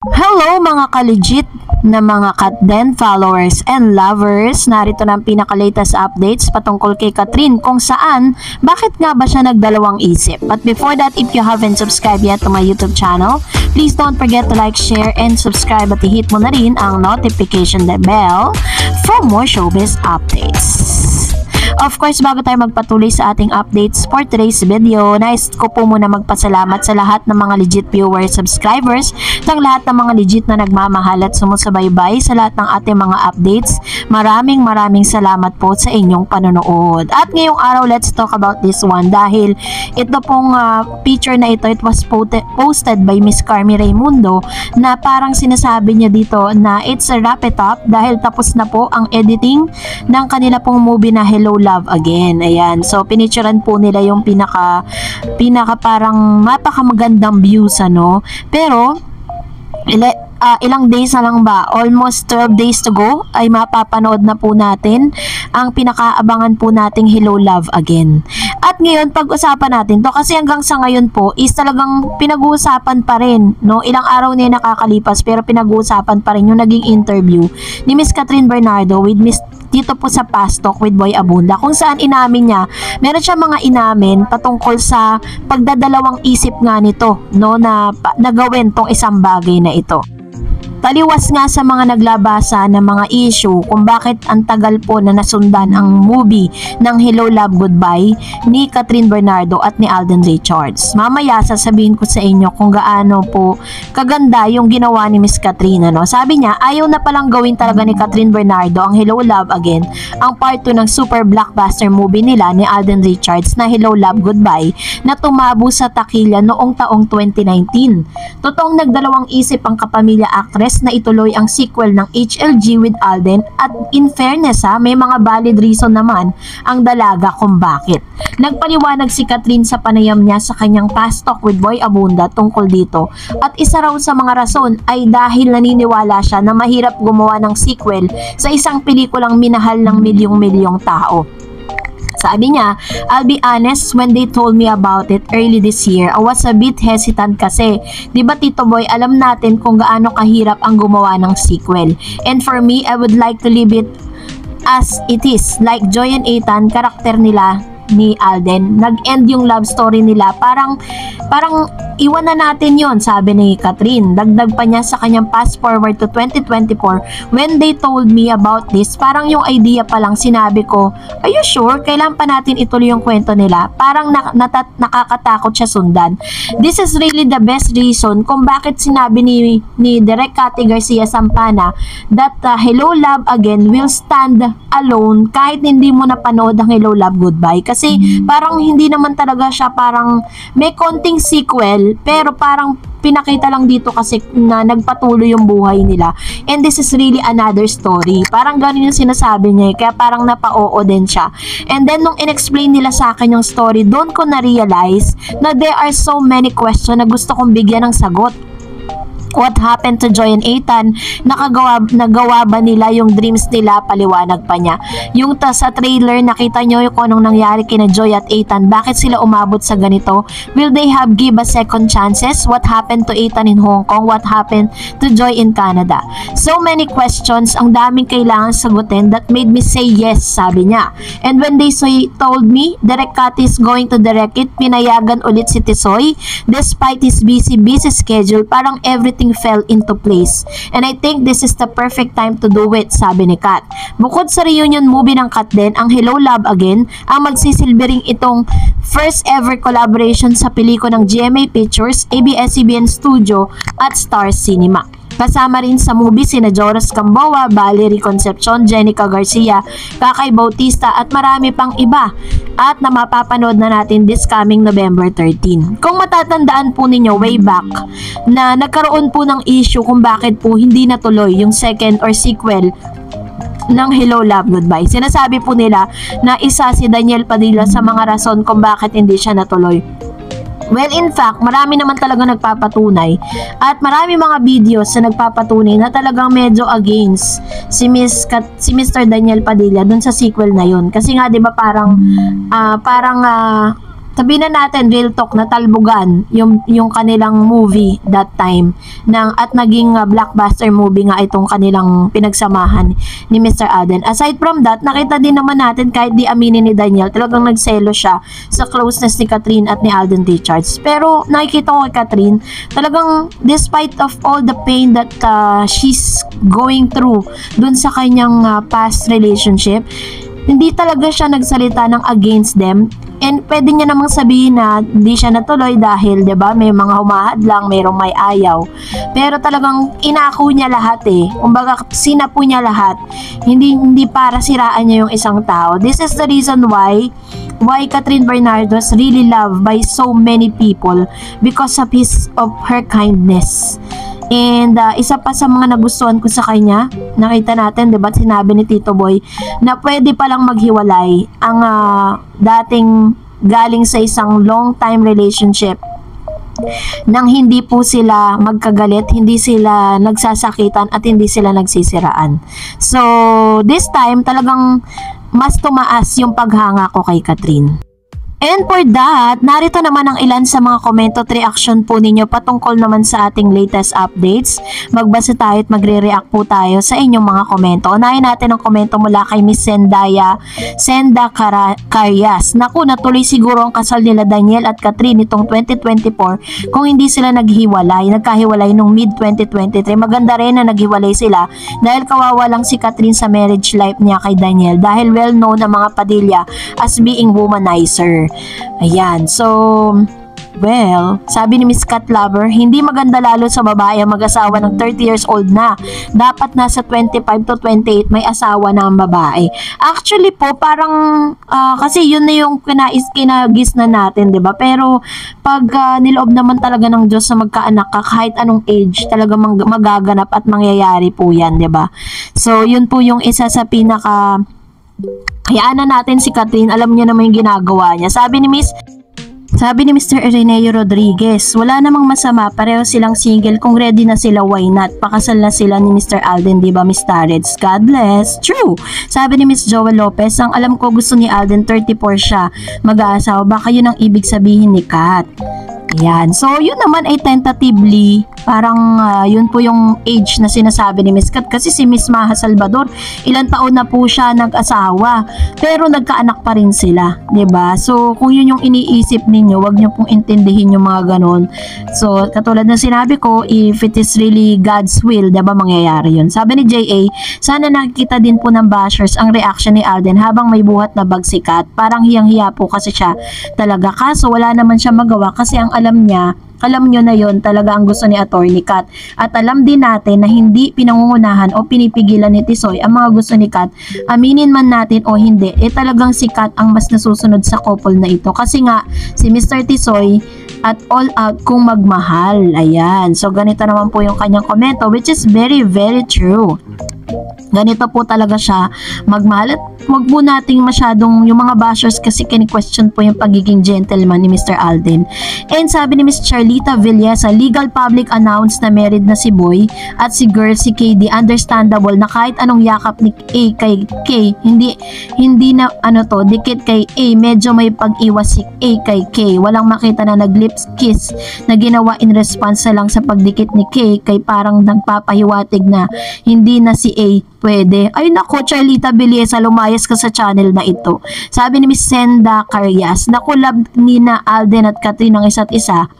Hello mga ka-legit na mga Katden followers and lovers. Narito na ang pinaka-latest updates patungkol kay Kathryn kung saan bakit nga ba siya nagdalawang isip. But before that, if you haven't subscribed yet to my YouTube channel, please don't forget to like, share, and subscribe at i-hit mo na rin ang notification bell for more showbiz updates. Of course, bago tayo magpatuloy sa ating updates for today's video, nais ko po muna magpasalamat sa lahat ng mga legit viewers, subscribers, ng lahat ng mga legit na nagmamahal at sumusubaybay sa lahat ng ating mga updates. Maraming salamat po sa inyong panonood. At ngayong araw, let's talk about this one dahil ito pong picture na ito, it was posted by Miss Carmi Raimundo na parang sinasabi niya dito na it's a wrap it up dahil tapos na po ang editing ng kanila pong movie na Hello Love Again. Ayan. So, pinicturean po nila yung pinaka parang mapakamagandang views, ano. Pero, ilang days na lang ba? Almost 12 days to go ay mapapanood na po natin ang pinakaabangan po nating Hello Love Again. At ngayon, pag-usapan natin to kasi hanggang sa ngayon po is talagang pinag-uusapan pa rin, no? Ilang araw na nakakalipas pero pinag-uusapan pa rin yung naging interview ni Miss Kathryn Bernardo with Miss dito po sa Fast Talk with Boy Abunda kung saan inamin niya, meron siya mga inamin patungkol sa pagdadalawang isip nga nito, no, na nagawin tong isang bagay na ito. Taliwas nga sa mga naglabasa ng mga issue kung bakit ang tagal po na nasundan ang movie ng Hello Love Goodbye ni Kathryn Bernardo at ni Alden Richards. Mamaya sasabihin ko sa inyo kung gaano po kaganda yung ginawa ni Miss Kathryn. Ano? Sabi niya, ayaw na palang gawin talaga ni Kathryn Bernardo ang Hello Love Again, ang part 2 ng super blockbuster movie nila ni Alden Richards na Hello Love Goodbye na tumabo sa takilya noong taong 2019. Totoong nagdalawang isip ang kapamilya actress na ituloy ang sequel ng HLG with Alden at in fairness may mga valid reason naman ang dalaga kung bakit. Nagpaliwanag si Kathryn sa panayam niya sa kanyang Fast Talk with Boy Abunda tungkol dito at isa raw sa mga rason ay dahil naniniwala siya na mahirap gumawa ng sequel sa isang pelikulang minahal ng milyong-milyong tao. Sabi niya, I'll be honest, when they told me about it early this year, I was a bit hesitant kasi, di ba Tito Boy, alam natin kung gaano kahirap ang gumawa ng sequel. And for me, I would like to leave it as it is. Like Joy and Ethan, karakter nila ni Alden, nag-end yung love story nila, parang iwan na natin yon, sabi ni Kathryn. Dagdag pa niya sa kanyang fast forward to 2024, when they told me about this, parang yung idea pa lang sinabi ko, are you sure? Kailan pa natin ituloy yung kwento nila? Parang nakakatakot siya sundan. This is really the best reason kung bakit sinabi ni Direk Cathy Garcia Sampana that Hello Love Again will stand alone kahit hindi mo napanood ang Hello Love Goodbye. Kasi parang hindi naman talaga siya, parang may konting sequel pero parang pinakita lang dito kasi na nagpatuloy yung buhay nila and this is really another story. Parang ganun yung sinasabi niya kaya parang napa-oo din siya. And then nung in-explain nila sa akin yung story, doon ko na-realize na there are so many questions na gusto kong bigyan ng sagot. What happened to Joy and Ethan? Nagawa ba nila yung dreams nila? Paliwanag pa niya. Yung sa trailer, nakita nyo yung kung anong nangyari kina Joy at Ethan. Bakit sila umabot sa ganito? Will they have give a second chances? What happened to Ethan in Hong Kong? What happened to Joy in Canada? So many questions. Ang daming kailangan sagutin that made me say yes, sabi niya. And when they told me, Direk Cathy is going to direct it, pinayagan ulit si Tisoy. Despite his busy schedule, parang everything fell into place. And I think this is the perfect time to do it, sabi ni Kat. Bukod sa reunion movie ng Katden, ang Hello Love Again, ang magsisilbering itong first ever collaboration sa pelikula ng GMA Pictures, ABS-CBN Studio at Star Cinema. Kasama rin sa movie sina Joros Gamboa, Valerie Concepcion, Jenica Garcia, Kakay Bautista at marami pang iba at na mapapanood na natin this coming November 13. Kung matatandaan po ninyo way back na nagkaroon po ng issue kung bakit po hindi natuloy yung second or sequel ng Hello Love Goodbye. Sinasabi po nila na isa si Daniel Padilla sa mga rason kung bakit hindi siya natuloy. Well, in fact, marami naman talaga nagpapatunay at marami mga videos na nagpapatunay na talagang medyo against si Mr. Daniel Padilla dun sa sequel na yun. Kasi nga 'di ba parang sabihin na natin real talk na talbugan yung kanilang movie that time at naging blockbuster movie nga itong kanilang pinagsamahan ni Mr. Alden. Aside from that, nakita din naman natin kahit di aminin ni Daniel, talagang nagselo siya sa closeness ni Catherine at ni Alden Richards. Pero nakikita ko kay Catherine, talagang despite of all the pain that she's going through dun sa kanyang past relationship, hindi talaga siya nagsalita ng against them. And pwede niya namang sabihin na hindi siya natuloy dahil, 'di ba, may mga humahadlang, mayroong may ayaw. Pero talagang inako niya lahat eh. Kumbaga, sinapo niya lahat. Hindi para siraan niya yung isang tao. This is the reason why Catherine Bernardo is really loved by so many people because of her kindness. And isa pa sa mga nagustuhan ko sa kanya, nakita natin, 'di ba, sinabi ni Tito Boy na pwede palang maghiwalay ang dating galing sa isang long time relationship nang hindi po sila magkagalit, hindi sila nagsasakitan at hindi sila nagsisiraan. So, this time talagang mas tumaas yung paghanga ko kay Catherine. And for that, narito naman ang ilan sa mga komento at reaction po ninyo patungkol naman sa ating latest updates. Magbasa tayo at magre-react po tayo sa inyong mga komento. Unahin natin ang komento mula kay Miss Senda Caryas. Naku, natuloy siguro ang kasal nila Daniel at Catherine itong 2024 kung hindi sila nagkahiwalay nung mid-2023. Maganda rin na naghiwalay sila dahil kawawa lang si Catherine sa marriage life niya kay Daniel dahil well known ang mga Padilla as being womanizer. Ayan, so well, sabi ni Miss Cat Lover, hindi maganda lalo sa babae ang mag-asawa ng 30 years old na. Dapat nasa 25 to 28 may asawa na ang babae. Actually po, parang kasi yun na yung kinagis na natin, 'di ba? Pero pag niloob naman talaga ng Diyos sa magkaanak ka, kahit anong age, talaga magaganap at mangyayari po 'yan, 'di ba? So, yun po yung isa sa pinaka hayaan na natin si Catherine, alam niya naman yung ginagawa niya. Sabi ni Mr. Ireneo Rodriguez, wala namang masama, pareho silang single, kung ready na sila, why not? Pakasal na sila ni Mr. Alden, diba Miss Tarets? God bless. True. Sabi ni Miss Joel Lopez, ang alam ko gusto ni Alden 34 siya, mag-aasawa, baka yun ang ibig sabihin ni Kat. Ayan. So, yun naman ay tentatively, parang yun po yung age na sinasabi ni Miss Kat. Kasi si Miss Maha Salvador, ilang taon na po siya nag-asawa. Pero nagkaanak pa rin sila. 'Di ba? So, kung yun yung iniisip ninyo, wag nyo pong intindihin yung mga ganon. So, katulad ng sinabi ko, if it is really God's will, 'di ba, mangyayari yun. Sabi ni J.A., sana nakikita din po ng bashers ang reaction ni Alden habang may buhat na bag si Kat. Parang hiyang-hiya po kasi siya talaga. Kaso, wala naman siya magawa kasi ang alam nyo na yon talaga ang gusto ni Attorney Kat. At alam din natin na hindi pinangungunahan o pinipigilan ni Tisoy ang mga gusto ni Kat. Aminin man natin o hindi, talagang si Kat ang mas nasusunod sa couple na ito. Kasi nga, si Mr. Tisoy at all out kung magmahal. Ayan. So, ganito naman po yung kanyang komento, which is very, very true. Ganito po talaga siya magmahal. At wag po nating masyadong yung mga bashers kasi kini-question po yung pagiging gentleman ni Mr. Alden. And sabi ni Miss Charlita Villesa, legal public announced na married na si Boy at si girl si KD. Understandable na kahit anong yakap ni A kay K, hindi na dikit kay A, medyo may pag-iwas si A kay K. Walang makita na nag-lips kiss na ginawa in response na lang sa pagdikit ni K kay parang nagpapahiwatig na hindi na si A pwede. Ay nako, Charlita Villesa, lumayas ka sa channel na ito. Sabi ni Miss Senda Caryas, na collab ni na Alden at Catherine ng isa't isa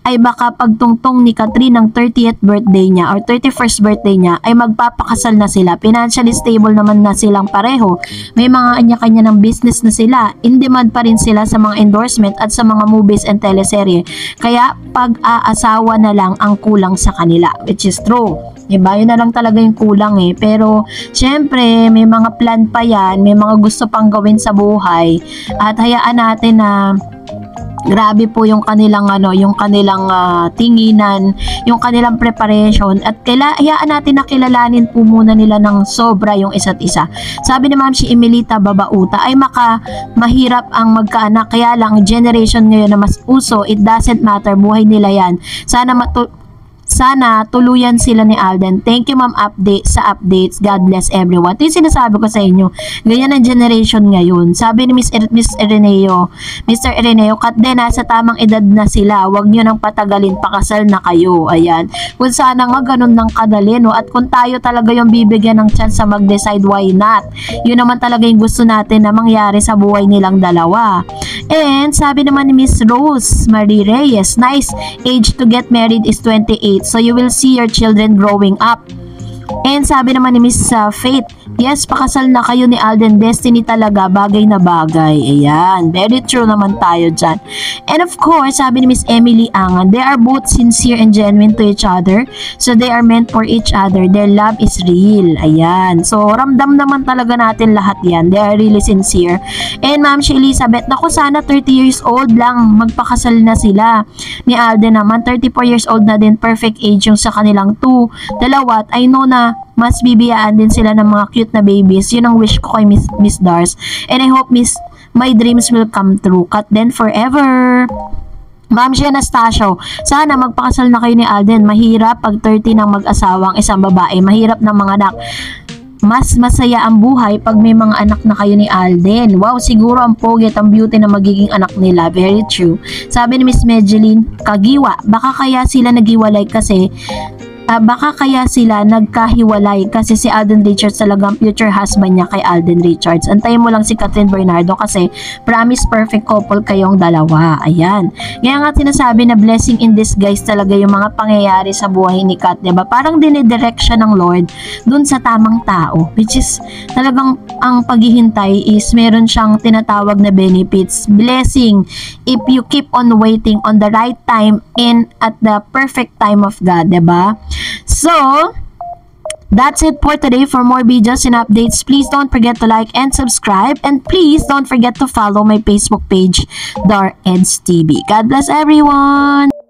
ay baka pagtungtong ni Catherine ng 30th birthday niya or 31st birthday niya ay magpapakasal na sila. Financially stable naman na silang pareho. May mga kanya-kanya ng business na sila. In demand pa rin sila sa mga endorsement at sa mga movies and teleserye. Kaya pag-aasawa na lang ang kulang sa kanila, which is true. Diba? Yun na lang talaga yung kulang eh. Pero, syempre, may mga plan pa yan, may mga gusto pang gawin sa buhay. At hayaan natin na grabe po yung kanilang tinginan, yung kanilang preparation, at hayaan natin na kilalanin po muna nila ng sobra yung isa't isa. Sabi ni Ma'am si Emilita Babauta ay mahirap ang magkaanak, kaya lang generation ngayon na mas uso, it doesn't matter, buhay nila yan. sana tuluyan sila ni Alden. Thank you ma'am update sa updates. God bless everyone. Ito yung sinasabi ko sa inyo. Ganyan ang generation ngayon. Sabi ni Mr. Ireneo, kat din nasa tamang edad na sila. Huwag nyo nang patagalin, pakasal na kayo. Ayan. Kung sana nga ganun lang kadali, no? At kung tayo talaga yung bibigyan ng chance sa mag-decide, why not? Yun naman talaga yung gusto natin na mangyari sa buhay nilang dalawa. And sabi naman ni Miss Rose Marie Reyes, nice age to get married is 28. So you will see your children growing up. And sabi naman ni Miss Faith, yes, pakasal na kayo ni Alden. Destiny talaga, bagay na bagay. Ayan, very true naman tayo dyan. And of course, sabi ni Miss Emily Angan, they are both sincere and genuine to each other. So they are meant for each other. Their love is real. Ayan. So ramdam naman talaga natin lahat yan. They are really sincere. And Ma'am si Elizabeth, naku sana 30 years old lang magpakasal na sila. Ni Alden naman, 34 years old na din. Perfect age yung sa kanilang dalawa. At I know na mas bibiyaan din sila ng mga cute na babies. Yun ang wish ko kay Miss Dars. And I hope my dreams will come true. Cut then forever. Ma'am si Anastasio, sana magpakasal na kayo ni Alden. Mahirap pag 30 ng mag-asawang isang babae. Mahirap ng mga anak. Mas masaya ang buhay pag may mga anak na kayo ni Alden. Wow, siguro ang pogi at ang beauty na magiging anak nila. Very true. Sabi ni Miss Medjeline Kagiwa, baka kaya sila nagkahiwalay kasi si Alden Richards talagang future husband niya kay Alden Richards. Antayin mo lang si Catherine Bernardo kasi promise perfect couple kayong dalawa. Ayan. Kaya nga sinasabi na blessing in disguise talaga yung mga pangyayari sa buhay ni Kat, diba? Parang dinidirect siya ng Lord dun sa tamang tao, which is talagang ang paghihintay is meron siyang tinatawag na benefits. Blessing if you keep on waiting on the right time and at the perfect time of God, diba? So, that's it for today. For more videos and updates, please don't forget to like and subscribe. And please don't forget to follow my Facebook page, Dar Eds TV. God bless everyone!